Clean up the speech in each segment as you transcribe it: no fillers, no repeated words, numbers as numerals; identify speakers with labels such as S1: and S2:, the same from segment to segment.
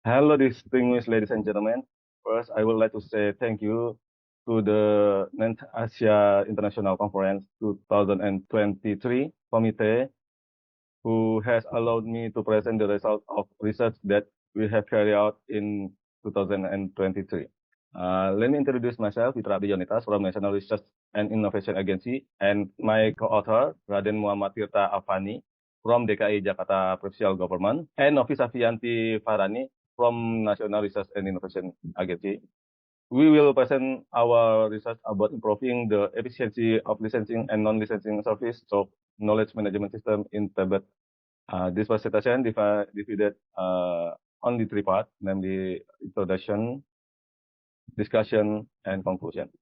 S1: Hello, distinguished ladies and gentlemen. First, I would like to say thank you to the 9th Asia International Conference 2023 committee, who has allowed me to present the results of research that we have carried out in 2023. Let me introduce myself, Fitra Abdiyonitas from National Research and Innovation Agency, and my co-author, Raden Muhammad Tirta Afani from DKI Jakarta Provincial Government, and Novi Safianti Farani from National Research and Innovation Agency. We will present our research about improving the efficiency of licensing and non-licensing service through knowledge management system in Tibet. This presentation divided only three parts, namely introduction, discussion, and conclusion.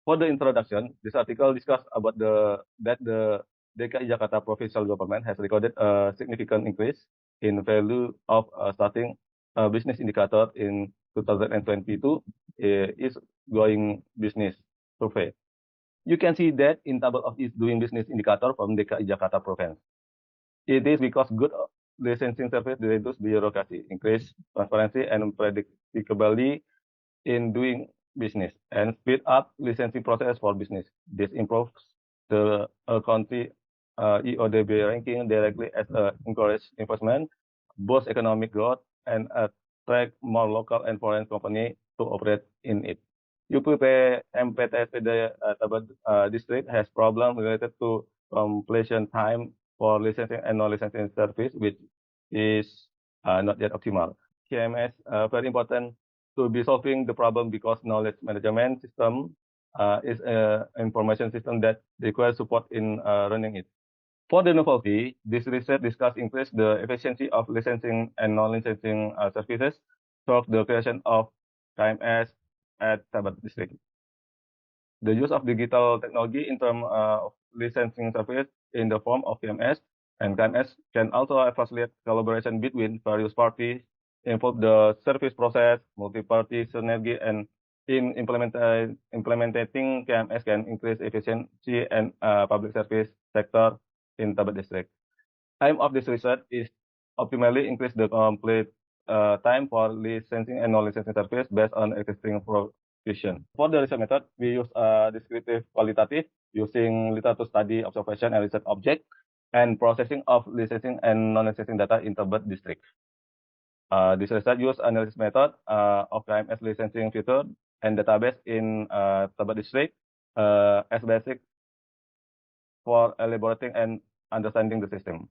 S1: For the introduction, this article discussed about that the DKI Jakarta provincial government has recorded a significant increase in value of starting a business indicator in 2022 is going business survey. You can see that in table of its doing business indicator from DKI Jakarta province. It is because good licensing service reduce bureaucracy, increase transparency and predictability in doing business, and speed up licensing process for business. This improves the country EODB ranking directly as encourage investment, boost economic growth, and attract more local and foreign companies to operate in it. UPP MPTSPD Tibet district has problems related to completion time for licensing and non-licensing service, which is not yet optimal. KMS very important to be solving the problem because knowledge management system is an information system that requires support in running it. For the novelty, this research discuss increase the efficiency of licensing and non-licensing services through the creation of KMS at Tibet district. The use of digital technology in terms of licensing service in the form of KMS, and KMS can also facilitate collaboration between various parties, improve the service process, multi-party synergy, and in implementing KMS can increase efficiency and public service sector in Tibet district. Aim of this research is optimally increase the complete time for licensing and non-licensing service based on existing provision. For the research method, we use descriptive qualitative using literature study, observation, and research object, and processing of licensing and non-licensing data in Tibet district. This research use analysis method of KMS licensing feature and database in Tibet district as basic for elaborating and understanding the system.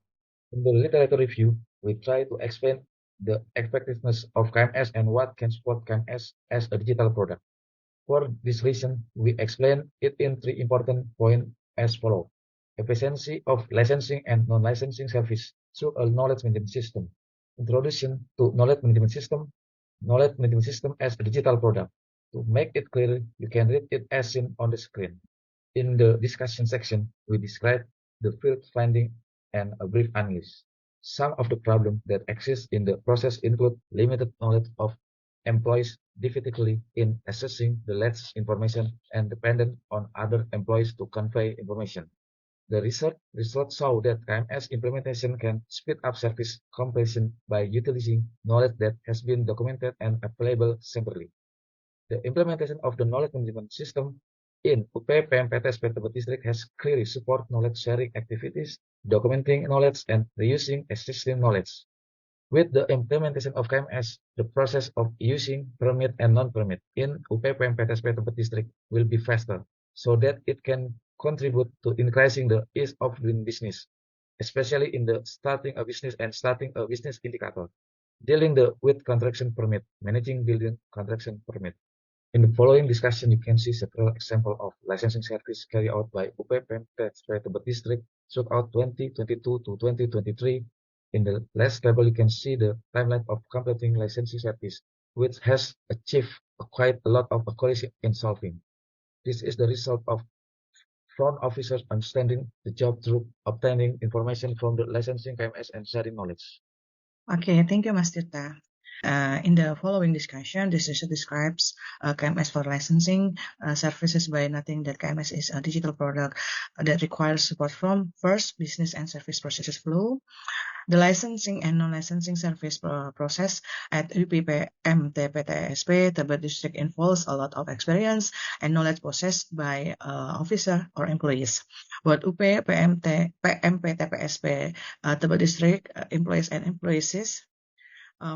S2: In the literature review, we try to explain the effectiveness of KMS and what can support KMS as a digital product. For this reason, we explain it in three important points as follows. Efficiency of licensing and non-licensing service through a knowledge management system. Introduction to knowledge management system as a digital product. To make it clear, you can read it as seen on the screen. In the discussion section, we describe the field finding and a brief analysis. Some of the problems that exist in the process include limited knowledge of employees, difficulty in accessing the latest information, and dependent on other employees to convey information. The research results show that KMS implementation can speed up service completion by utilizing knowledge that has been documented and available centrally. The implementation of the knowledge management system in UP PMPTS Tibet district has clearly support knowledge sharing activities, documenting knowledge, and reusing existing knowledge. With the implementation of KMS, the process of using permit and non-permit in UP PMPTS Tibet district will be faster, so that it can contribute to increasing the ease of doing business, especially in the starting a business and starting a business indicator, dealing with contraction permit, managing building contraction permit. In the following discussion, you can see several examples of licensing service carried out by UP PMPTS Tibet district throughout 2022 to 2023. In the last table, you can see the timeline of completing licensing service, which has achieved quite a lot of accuracy in solving. This is the result of front officers understanding the job through obtaining information from the licensing KMS and sharing knowledge.
S3: Okay, thank you, Mas Tirta. In the following discussion, this research describes KMS for licensing services by noting that KMS is a digital product that requires support from first business and service processes flow. The licensing and non-licensing service process at UPPMT-PTSP Tebet District involves a lot of experience and knowledge possessed by officer or employees. Both UP, PMT, PMP, TPSP, Tebet District employees and employees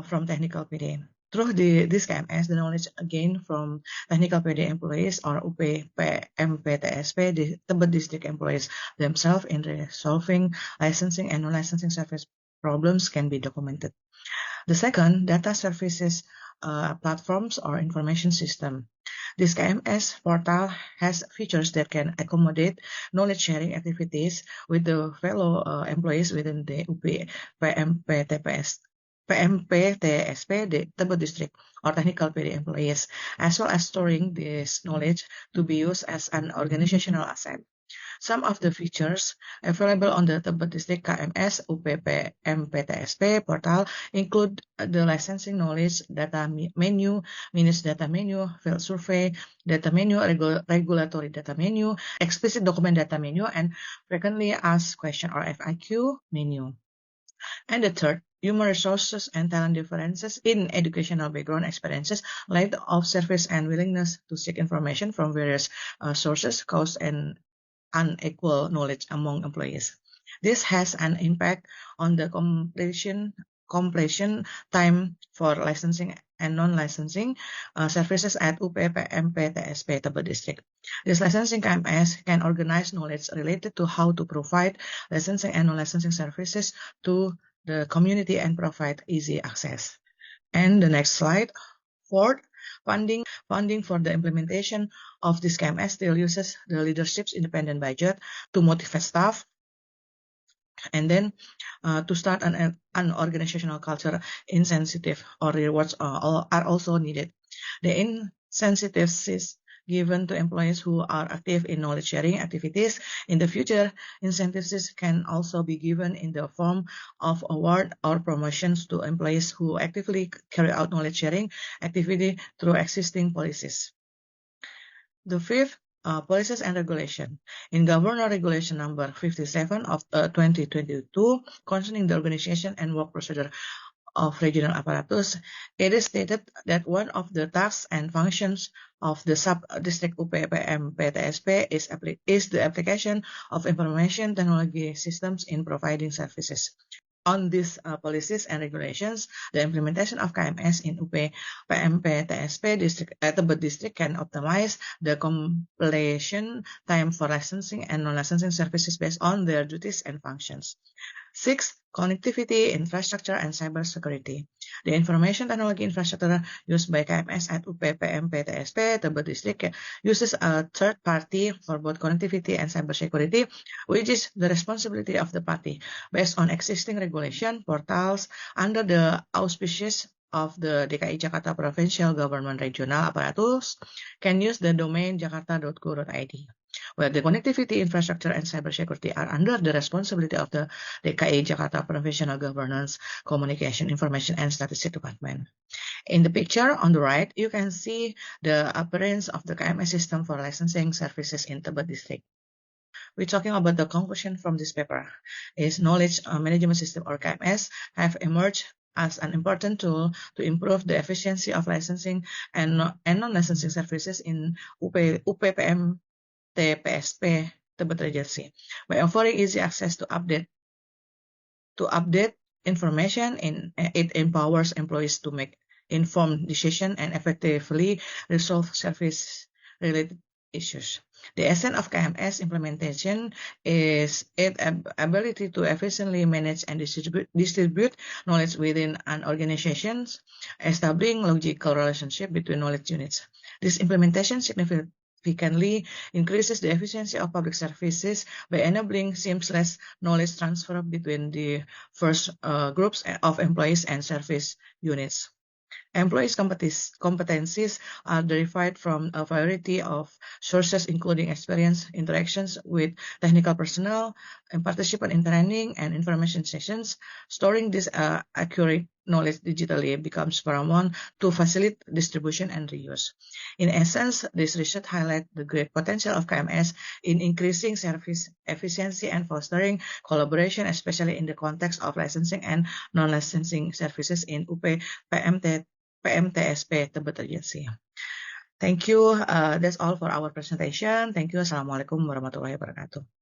S3: from technical PD. Through this KMS, the knowledge gained from technical PD employees or UP, PMP, TSP, the Tebet District employees themselves in resolving licensing and non-licensing service problems can be documented. The second, data services platforms or information system. This KMS portal has features that can accommodate knowledge sharing activities with the fellow employees within the UP, PMP, PMP, TSP, the Tebet District or technical PD employees, as well as storing this knowledge to be used as an organizational asset. Some of the features available on the Tebet District KMS UPP MPTSP portal include the licensing knowledge data menu, minutes data menu, field survey, data menu, regulatory data menu, explicit document data menu, and frequently asked question or FAQ menu. And the third, human resources and talent differences in educational background experiences, lack of service and willingness to seek information from various sources cause an unequal knowledge among employees. This has an impact on the completion time for licensing and non-licensing services at UPPMP TSP Tebet District. This licensing KMS can organize knowledge related to how to provide licensing and non-licensing services to the community and provide easy access. And the next slide. Fourth, funding for the implementation of this KMS still uses the leadership's independent budget to motivate staff, and then to start an organizational culture, incentive or rewards are also needed. The incentives given to employees who are active in knowledge sharing activities. In the future, incentives can also be given in the form of award or promotions to employees who actively carry out knowledge sharing activity through existing policies. The fifth, policies and regulation. In Governor Regulation number 57 of 2022 concerning the organization and work procedure of regional apparatus, it is stated that one of the tasks and functions of the sub-district UPPM PTSP is the application of information technology systems in providing services. On these policies and regulations, the implementation of KMS in UP, PMP, TSP district, Tebet district can optimize the completion time for licensing and non-licensing services based on their duties and functions. 6. Connectivity, infrastructure, and cybersecurity. The information technology infrastructure used by KMS at UP, PMP, TSP, Tebet district uses a third party for both connectivity and cybersecurity, which is the responsibility of the party based on existing regulation portals under the auspices of the DKI Jakarta Provincial Government Regional Apparatus can use the domain jakarta.go.id. Where the connectivity, infrastructure, and cybersecurity are under the responsibility of the DKI Jakarta Provincial Governance Communication, Information, and Statistics Department. In the picture on the right, you can see the appearance of the KMS system for licensing services in Tebet District. We're talking about the conclusion from this paper is knowledge management system or KMS have emerged as an important tool to improve the efficiency of licensing and non-licensing services in UPPM TPSP Tebet Regency by offering easy access to update information. It empowers employees to make informed decisions and effectively resolve service-related issues. The essence of KMS implementation is its ability to efficiently manage and distribute knowledge within an organization, establishing logical relationship between knowledge units. This implementation significantly increases the efficiency of public services by enabling seamless knowledge transfer between the first groups of employees and service units. Employees' competencies are derived from a variety of sources, including experience, interactions with technical personnel, and participation in training and information sessions. Storing this accurate knowledge digitally becomes paramount to facilitate distribution and reuse. In essence, this research highlights the great potential of KMS in increasing service efficiency and fostering collaboration, especially in the context of licensing and non-licensing services in UP PMTSP Tebet Regency. Thank you. That's all for our presentation. Thank you. Assalamualaikum warahmatullahi wabarakatuh.